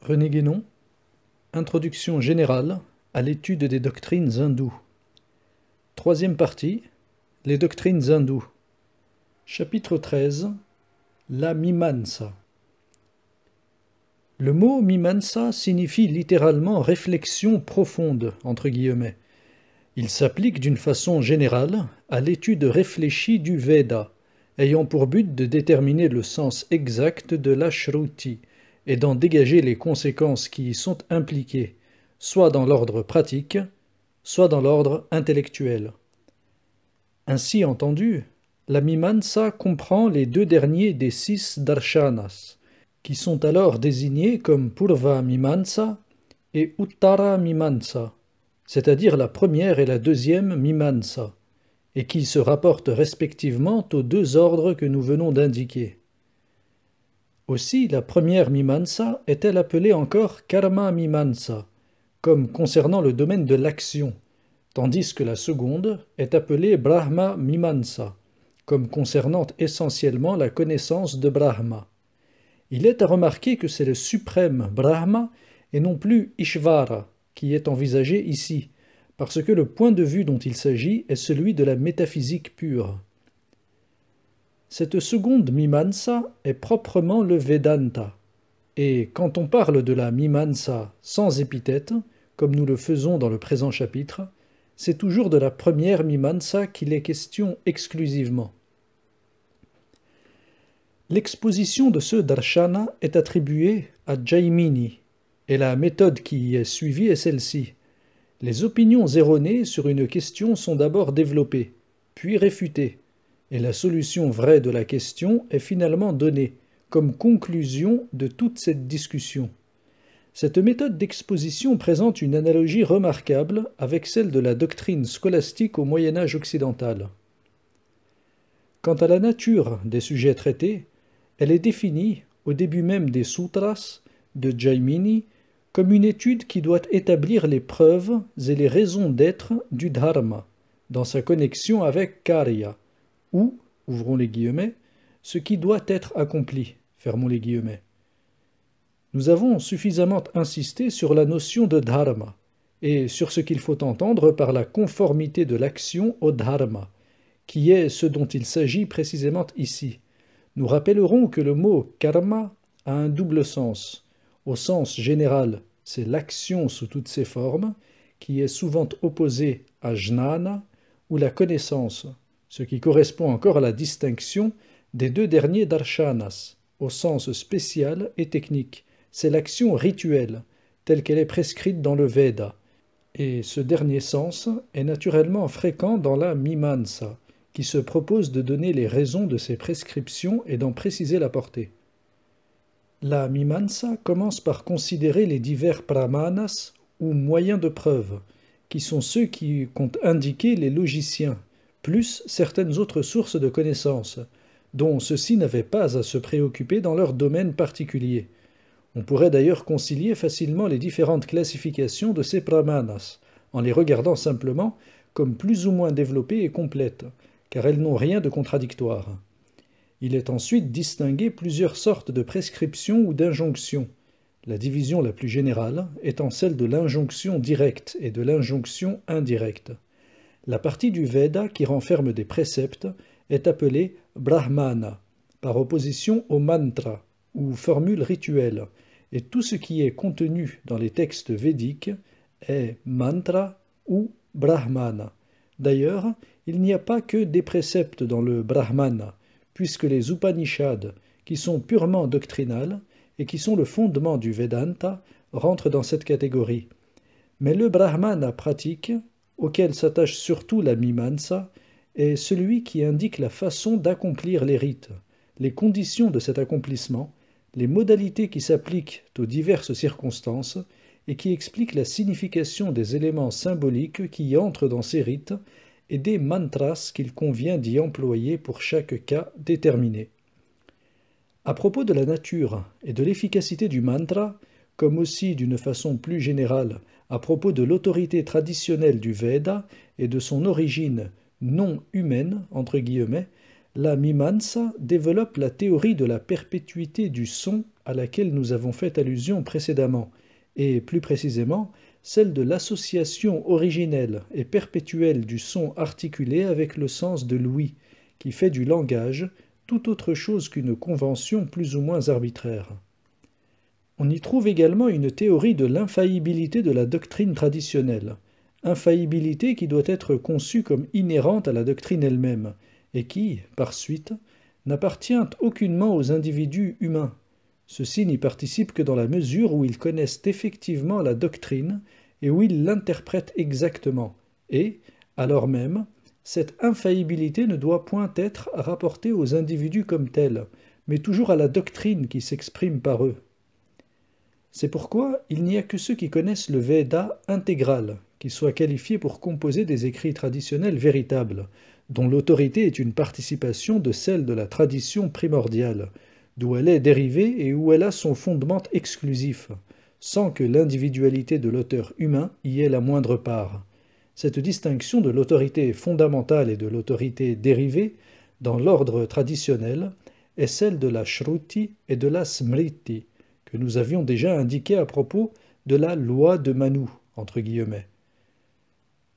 René Guénon, Introduction générale à l'étude des doctrines hindoues. Troisième partie, les doctrines hindoues. Chapitre 13, la Mimamsa. Le mot Mimamsa signifie littéralement réflexion profonde, entre guillemets. Il s'applique d'une façon générale à l'étude réfléchie du Veda, ayant pour but de déterminer le sens exact de la Shruti et d'en dégager les conséquences qui y sont impliquées, soit dans l'ordre pratique, soit dans l'ordre intellectuel. Ainsi entendu, la Mimamsa comprend les deux derniers des 6 darshanas, qui sont alors désignés comme Purva Mimamsa et Uttara Mimamsa, c'est-à-dire la première et la deuxième Mimamsa, et qui se rapportent respectivement aux deux ordres que nous venons d'indiquer. Aussi, la première Mimamsa est-elle appelée encore Karma Mimamsa, comme concernant le domaine de l'action, tandis que la seconde est appelée Brahma Mimamsa, comme concernant essentiellement la connaissance de Brahma. Il est à remarquer que c'est le suprême Brahma et non plus Ishvara qui est envisagé ici, parce que le point de vue dont il s'agit est celui de la métaphysique pure. Cette seconde Mimamsa est proprement le Vedanta, et quand on parle de la Mimamsa sans épithète, comme nous le faisons dans le présent chapitre, c'est toujours de la première Mimamsa qu'il est question exclusivement. L'exposition de ce darshana est attribuée à Jaimini, et la méthode qui y est suivie est celle-ci. Les opinions erronées sur une question sont d'abord développées, puis réfutées, et la solution vraie de la question est finalement donnée, comme conclusion de toute cette discussion. Cette méthode d'exposition présente une analogie remarquable avec celle de la doctrine scolastique au Moyen-Âge occidental. Quant à la nature des sujets traités, elle est définie, au début même des sutras de Jaimini, comme une étude qui doit établir les preuves et les raisons d'être du dharma, dans sa connexion avec karya, ou, ouvrons les guillemets, ce qui doit être accompli, fermons les guillemets. Nous avons suffisamment insisté sur la notion de dharma, et sur ce qu'il faut entendre par la conformité de l'action au dharma, qui est ce dont il s'agit précisément ici. Nous rappellerons que le mot karma a un double sens. Au sens général, c'est l'action sous toutes ses formes, qui est souvent opposée à jnana, ou la connaissance, ce qui correspond encore à la distinction des deux derniers darshanas, au sens spécial et technique. C'est l'action rituelle, telle qu'elle est prescrite dans le Veda, et ce dernier sens est naturellement fréquent dans la Mimamsa, qui se propose de donner les raisons de ces prescriptions et d'en préciser la portée. La Mimamsa commence par considérer les divers pramanas, ou moyens de preuve, qui sont ceux qui qu'ont indiqué les logiciens, plus certaines autres sources de connaissances, dont ceux-ci n'avaient pas à se préoccuper dans leur domaine particulier. On pourrait d'ailleurs concilier facilement les différentes classifications de ces pramanas, en les regardant simplement comme plus ou moins développées et complètes, car elles n'ont rien de contradictoire. Il est ensuite distingué plusieurs sortes de prescriptions ou d'injonctions, la division la plus générale étant celle de l'injonction directe et de l'injonction indirecte. La partie du Veda qui renferme des préceptes est appelée Brahmana, par opposition au mantra, ou formule rituelle, et tout ce qui est contenu dans les textes védiques est mantra ou Brahmana. D'ailleurs, il n'y a pas que des préceptes dans le Brahmana, puisque les Upanishads, qui sont purement doctrinales et qui sont le fondement du Vedanta, rentrent dans cette catégorie. Mais le Brahmana pratique, auquel s'attache surtout la Mimamsa, est celui qui indique la façon d'accomplir les rites, les conditions de cet accomplissement, les modalités qui s'appliquent aux diverses circonstances et qui explique la signification des éléments symboliques qui entrent dans ces rites et des mantras qu'il convient d'y employer pour chaque cas déterminé. À propos de la nature et de l'efficacité du mantra, comme aussi d'une façon plus générale à propos de l'autorité traditionnelle du Veda et de son origine non humaine, entre guillemets, la Mimamsa développe la théorie de la perpétuité du son à laquelle nous avons fait allusion précédemment, et plus précisément celle de l'association originelle et perpétuelle du son articulé avec le sens de l'ouïe, qui fait du langage tout autre chose qu'une convention plus ou moins arbitraire. On y trouve également une théorie de l'infaillibilité de la doctrine traditionnelle, infaillibilité qui doit être conçue comme inhérente à la doctrine elle-même, et qui, par suite, n'appartient aucunement aux individus humains. Ceux-ci n'y participent que dans la mesure où ils connaissent effectivement la doctrine et où ils l'interprètent exactement, et, alors même, cette infaillibilité ne doit point être rapportée aux individus comme tels, mais toujours à la doctrine qui s'exprime par eux. C'est pourquoi il n'y a que ceux qui connaissent le Veda intégral, qui soient qualifiés pour composer des écrits traditionnels véritables, dont l'autorité est une participation de celle de la tradition primordiale, d'où elle est dérivée et où elle a son fondement exclusif, sans que l'individualité de l'auteur humain y ait la moindre part. Cette distinction de l'autorité fondamentale et de l'autorité dérivée, dans l'ordre traditionnel, est celle de la Shruti et de la Smriti, que nous avions déjà indiqué à propos de la loi de Manu, entre guillemets.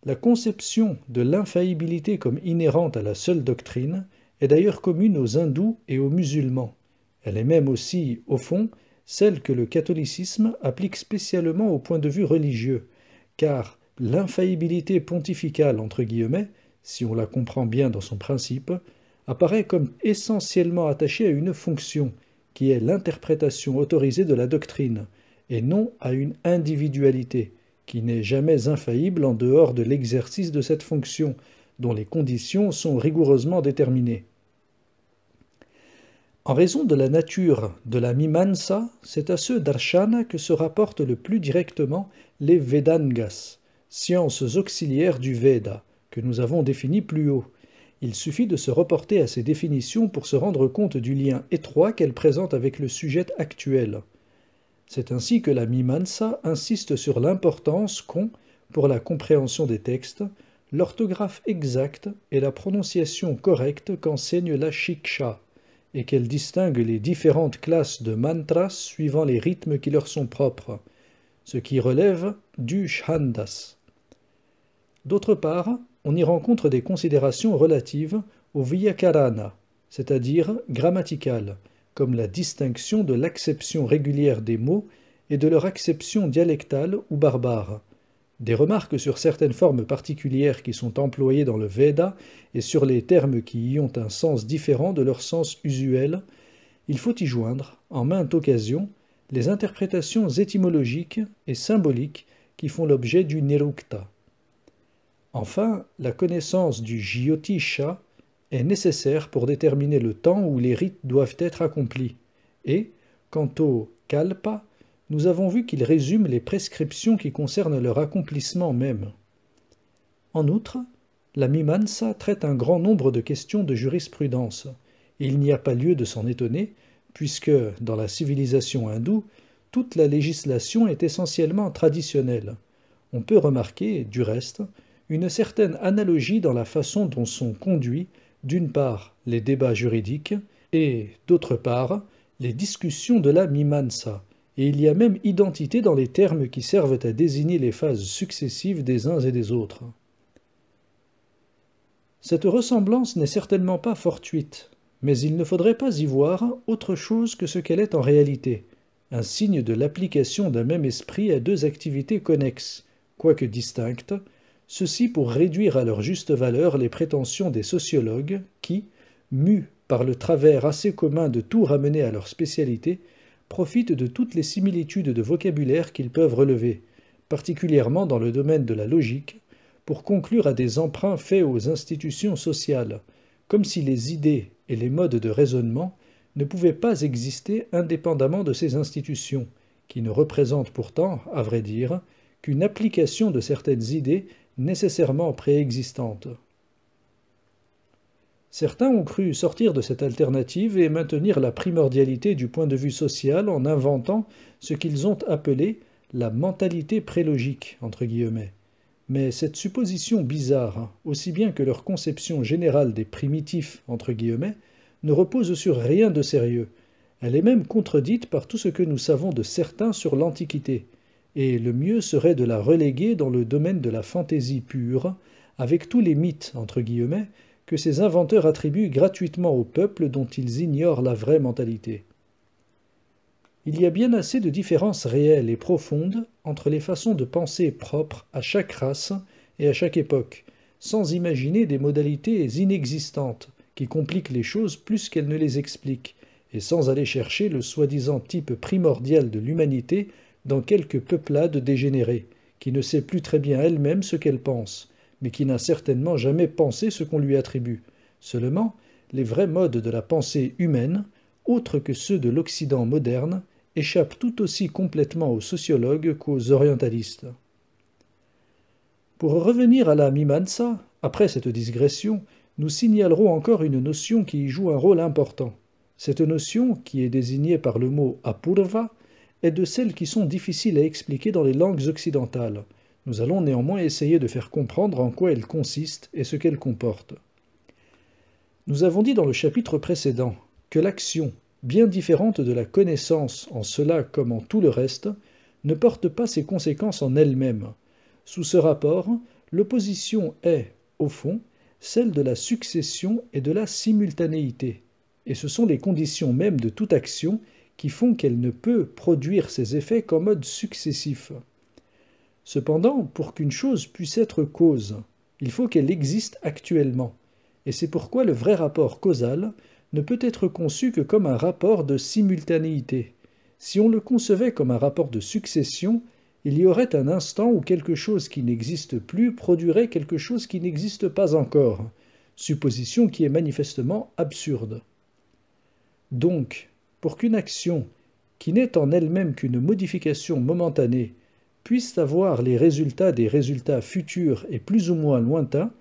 La conception de l'infaillibilité comme inhérente à la seule doctrine est d'ailleurs commune aux hindous et aux musulmans. Elle est même aussi, au fond, celle que le catholicisme applique spécialement au point de vue religieux, car l'infaillibilité pontificale, entre guillemets, si on la comprend bien dans son principe, apparaît comme essentiellement attachée à une fonction, qui est l'interprétation autorisée de la doctrine, et non à une individualité, qui n'est jamais infaillible en dehors de l'exercice de cette fonction, dont les conditions sont rigoureusement déterminées. En raison de la nature de la Mimamsa, c'est à ce darshana que se rapportent le plus directement les Vedangas, sciences auxiliaires du Veda, que nous avons définies plus haut. Il suffit de se reporter à ces définitions pour se rendre compte du lien étroit qu'elles présentent avec le sujet actuel. C'est ainsi que la Mimamsa insiste sur l'importance qu'ont, pour la compréhension des textes, l'orthographe exacte et la prononciation correcte qu'enseigne la Shiksha, et qu'elle distingue les différentes classes de mantras suivant les rythmes qui leur sont propres, ce qui relève du Chhandas. D'autre part, on y rencontre des considérations relatives au Vyakarana, c'est-à-dire grammaticales, comme la distinction de l'acception régulière des mots et de leur acception dialectale ou barbare, des remarques sur certaines formes particulières qui sont employées dans le Veda et sur les termes qui y ont un sens différent de leur sens usuel. Il faut y joindre, en mainte occasion, les interprétations étymologiques et symboliques qui font l'objet du Nirukta. Enfin, la connaissance du Jyotisha est nécessaire pour déterminer le temps où les rites doivent être accomplis. Et, quant au Kalpa, nous avons vu qu'il résume les prescriptions qui concernent leur accomplissement même. En outre, la Mimamsa traite un grand nombre de questions de jurisprudence, et il n'y a pas lieu de s'en étonner, puisque, dans la civilisation hindoue, toute la législation est essentiellement traditionnelle. On peut remarquer, du reste, une certaine analogie dans la façon dont sont conduits, d'une part, les débats juridiques, et, d'autre part, les discussions de la Mimamsa, et il y a même identité dans les termes qui servent à désigner les phases successives des uns et des autres. Cette ressemblance n'est certainement pas fortuite, mais il ne faudrait pas y voir autre chose que ce qu'elle est en réalité, un signe de l'application d'un même esprit à deux activités connexes, quoique distinctes, ceci pour réduire à leur juste valeur les prétentions des sociologues qui, mus par le travers assez commun de tout ramener à leur spécialité, profitent de toutes les similitudes de vocabulaire qu'ils peuvent relever, particulièrement dans le domaine de la logique, pour conclure à des emprunts faits aux institutions sociales, comme si les idées et les modes de raisonnement ne pouvaient pas exister indépendamment de ces institutions, qui ne représentent pourtant, à vrai dire, qu'une application de certaines idées nécessairement préexistantes. Certains ont cru sortir de cette alternative et maintenir la primordialité du point de vue social en inventant ce qu'ils ont appelé la mentalité prélogique, entre guillemets. Mais cette supposition bizarre, aussi bien que leur conception générale des primitifs, entre guillemets, ne repose sur rien de sérieux. Elle est même contredite par tout ce que nous savons de certain sur l'Antiquité, et le mieux serait de la reléguer dans le domaine de la fantaisie pure, avec tous les mythes, entre guillemets, que ces inventeurs attribuent gratuitement au peuple dont ils ignorent la vraie mentalité. Il y a bien assez de différences réelles et profondes entre les façons de penser propres à chaque race et à chaque époque, sans imaginer des modalités inexistantes qui compliquent les choses plus qu'elles ne les expliquent, et sans aller chercher le soi-disant type primordial de l'humanité dans quelque peuplade dégénérée, qui ne sait plus très bien elle-même ce qu'elle pense, mais qui n'a certainement jamais pensé ce qu'on lui attribue. Seulement, les vrais modes de la pensée humaine, autres que ceux de l'Occident moderne, échappent tout aussi complètement aux sociologues qu'aux orientalistes. Pour revenir à la Mimamsa, après cette digression, nous signalerons encore une notion qui y joue un rôle important. Cette notion, qui est désignée par le mot apurva, est de celles qui sont difficiles à expliquer dans les langues occidentales. Nous allons néanmoins essayer de faire comprendre en quoi elle consiste et ce qu'elle comporte. Nous avons dit dans le chapitre précédent que l'action, bien différente de la connaissance en cela comme en tout le reste, ne porte pas ses conséquences en elle-même. Sous ce rapport, l'opposition est, au fond, celle de la succession et de la simultanéité, et ce sont les conditions mêmes de toute action qui font qu'elle ne peut produire ses effets qu'en mode successif. Cependant, pour qu'une chose puisse être cause, il faut qu'elle existe actuellement, et c'est pourquoi le vrai rapport causal ne peut être conçu que comme un rapport de simultanéité. Si on le concevait comme un rapport de succession, il y aurait un instant où quelque chose qui n'existe plus produirait quelque chose qui n'existe pas encore, supposition qui est manifestement absurde. Donc, pour qu'une action, qui n'est en elle-même qu'une modification momentanée, puisse avoir les résultats des résultats futurs et plus ou moins lointains,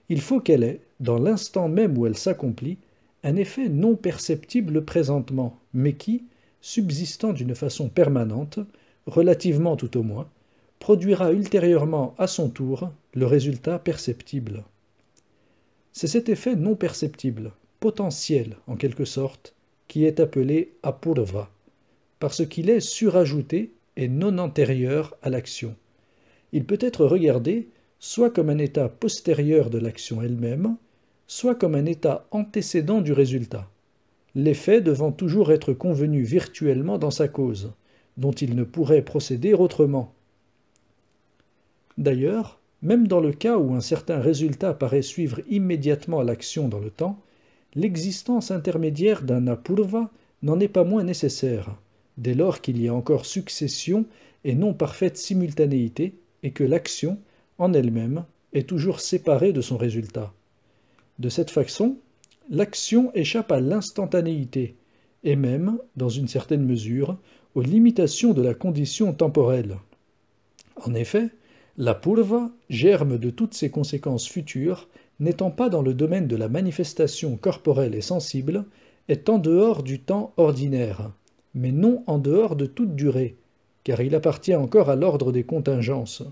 il faut qu'elle ait, dans l'instant même où elle s'accomplit, un effet non perceptible présentement, mais qui, subsistant d'une façon permanente, relativement tout au moins, produira ultérieurement à son tour le résultat perceptible. C'est cet effet non perceptible, potentiel en quelque sorte, qui est appelé apurva, parce qu'il est surajouté et non antérieur à l'action. Il peut être regardé soit comme un état postérieur de l'action elle-même, soit comme un état antécédent du résultat, l'effet devant toujours être convenu virtuellement dans sa cause, dont il ne pourrait procéder autrement. D'ailleurs, même dans le cas où un certain résultat paraît suivre immédiatement l'action dans le temps, l'existence intermédiaire d'un apurva n'en est pas moins nécessaire, dès lors qu'il y a encore succession et non parfaite simultanéité, et que l'action, en elle-même, est toujours séparée de son résultat. De cette façon, l'action échappe à l'instantanéité, et même, dans une certaine mesure, aux limitations de la condition temporelle. En effet, l'apurva, germe de toutes ses conséquences futures, n'étant pas dans le domaine de la manifestation corporelle et sensible, est en dehors du temps ordinaire, mais non en dehors de toute durée, car il appartient encore à l'ordre des contingences.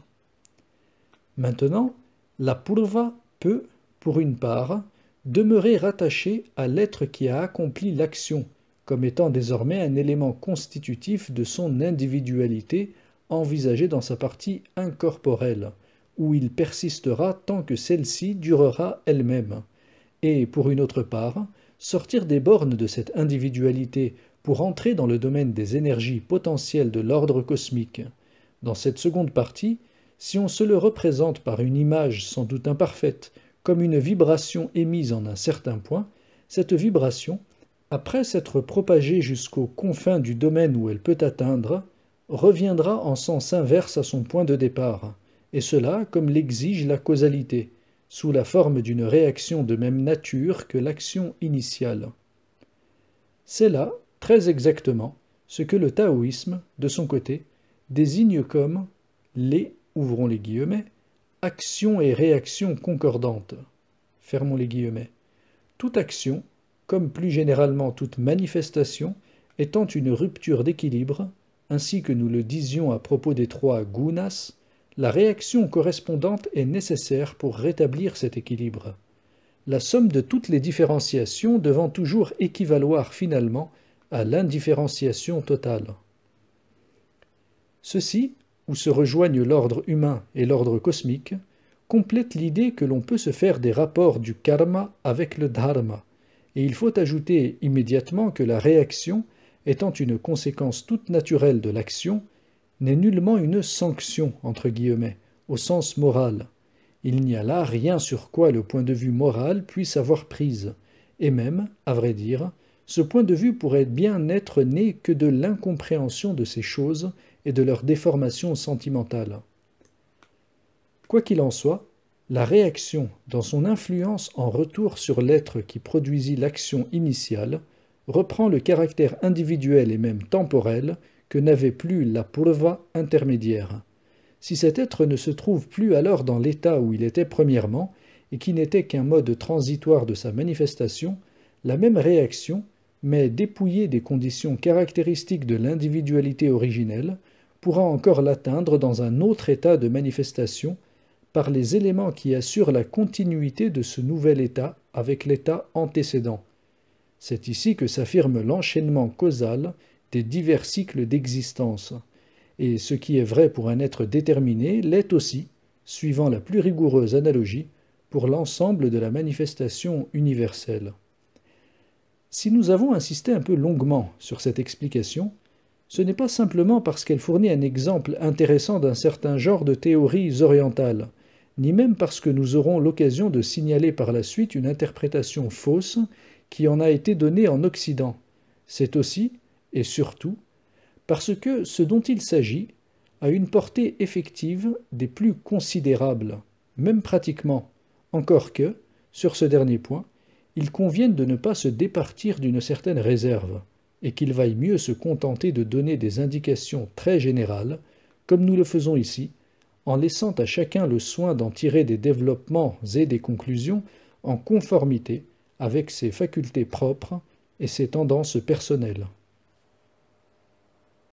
Maintenant, l'apurva peut, pour une part, demeurer rattaché à l'être qui a accompli l'action, comme étant désormais un élément constitutif de son individualité envisagée dans sa partie incorporelle, où il persistera tant que celle-ci durera elle-même, et, pour une autre part, sortir des bornes de cette individualité pour entrer dans le domaine des énergies potentielles de l'ordre cosmique. Dans cette seconde partie, si on se le représente par une image sans doute imparfaite, comme une vibration émise en un certain point, cette vibration, après s'être propagée jusqu'aux confins du domaine où elle peut atteindre, reviendra en sens inverse à son point de départ, et cela comme l'exige la causalité, sous la forme d'une réaction de même nature que l'action initiale. C'est là, très exactement, ce que le taoïsme, de son côté, désigne comme les, ouvrons les guillemets, action et réaction concordantes. Fermons les guillemets. Toute action, comme plus généralement toute manifestation, étant une rupture d'équilibre, ainsi que nous le disions à propos des 3 gunas, la réaction correspondante est nécessaire pour rétablir cet équilibre. La somme de toutes les différenciations devant toujours équivaloir finalement à l'indifférenciation totale. Ceci, où se rejoignent l'ordre humain et l'ordre cosmique, complète l'idée que l'on peut se faire des rapports du karma avec le dharma, et il faut ajouter immédiatement que la réaction, étant une conséquence toute naturelle de l'action, n'est nullement une sanction, entre guillemets, au sens moral. Il n'y a là rien sur quoi le point de vue moral puisse avoir prise, et même, à vrai dire, ce point de vue pourrait bien n'être né que de l'incompréhension de ces choses et de leur déformation sentimentale. Quoi qu'il en soit, la réaction, dans son influence en retour sur l'être qui produisit l'action initiale, reprend le caractère individuel et même temporel que n'avait plus la purva intermédiaire. Si cet être ne se trouve plus alors dans l'état où il était premièrement, et qui n'était qu'un mode transitoire de sa manifestation, la même réaction, mais dépouillée des conditions caractéristiques de l'individualité originelle, pourra encore l'atteindre dans un autre état de manifestation, par les éléments qui assurent la continuité de ce nouvel état avec l'état antécédent. C'est ici que s'affirme l'enchaînement causal des divers cycles d'existence, et ce qui est vrai pour un être déterminé l'est aussi, suivant la plus rigoureuse analogie, pour l'ensemble de la manifestation universelle. Si nous avons insisté un peu longuement sur cette explication, ce n'est pas simplement parce qu'elle fournit un exemple intéressant d'un certain genre de théories orientales, ni même parce que nous aurons l'occasion de signaler par la suite une interprétation fausse qui en a été donnée en Occident. C'est aussi, et surtout, parce que ce dont il s'agit a une portée effective des plus considérables, même pratiquement, encore que, sur ce dernier point, il convienne de ne pas se départir d'une certaine réserve, et qu'il vaille mieux se contenter de donner des indications très générales, comme nous le faisons ici, en laissant à chacun le soin d'en tirer des développements et des conclusions en conformité avec ses facultés propres et ses tendances personnelles.